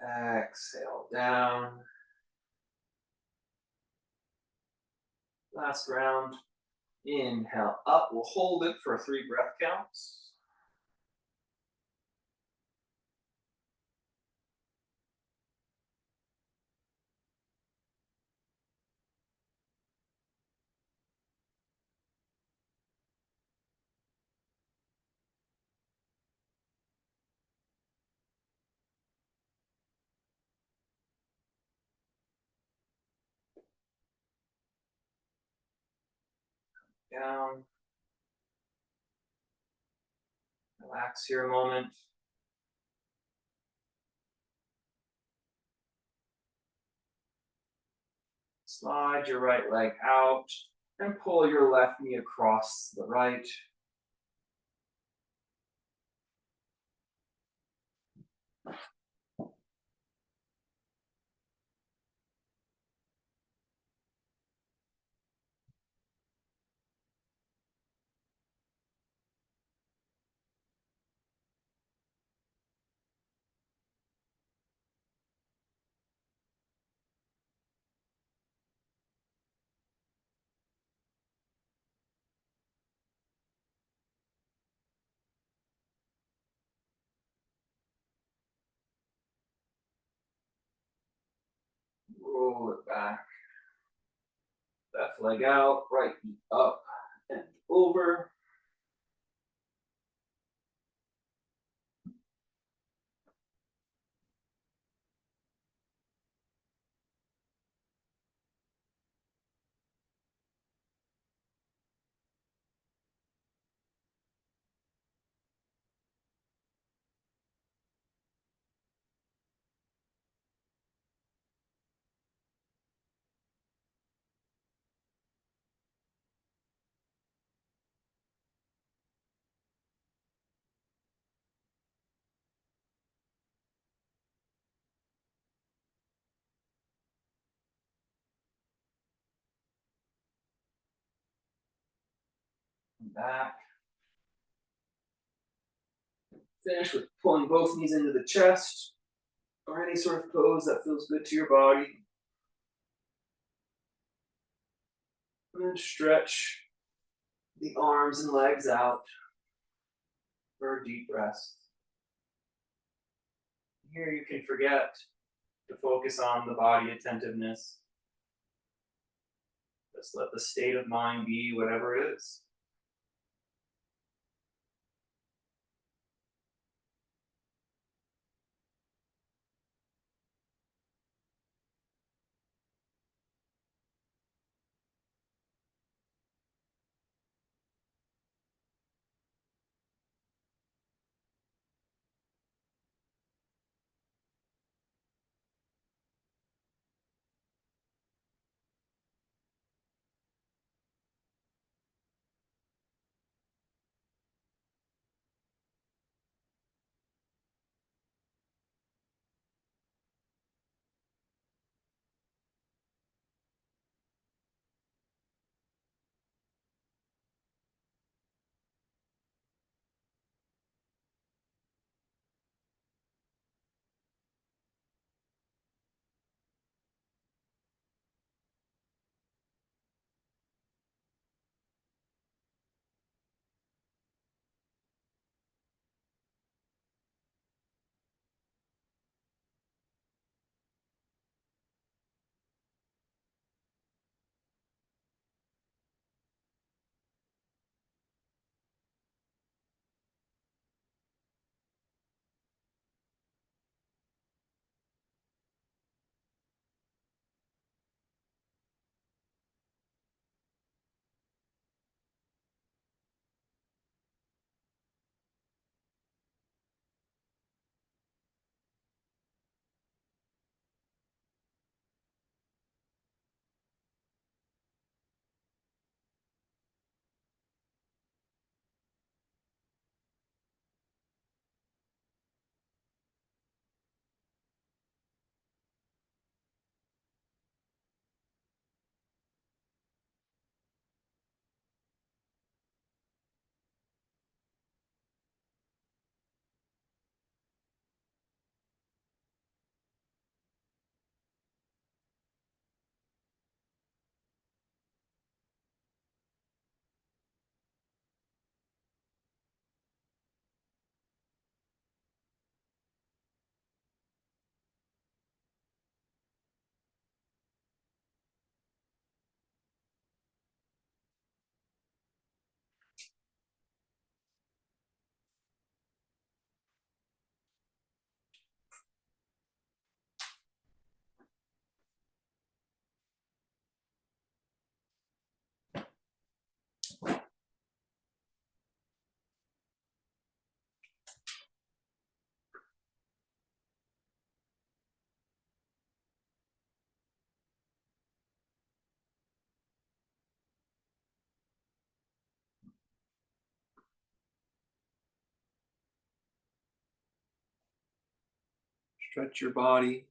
Exhale down. Last round. Inhale up. We'll hold it for 3 breath counts. Down. Relax here a moment. Slide your right leg out and pull your left knee across the right. Roll it back. Left leg out, right knee up and over. Back. Finish with pulling both knees into the chest or any sort of pose that feels good to your body. And then stretch the arms and legs out for a deep rest. Here you can forget to focus on the body attentiveness. Just let the state of mind be whatever it is. Stretch your body.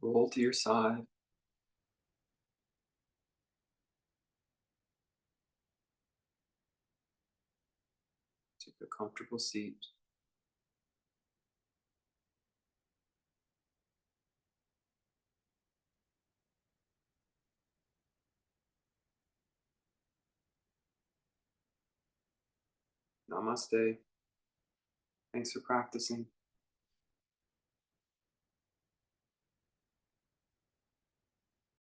Roll to your side. Take a comfortable seat. Namaste. Thanks for practicing.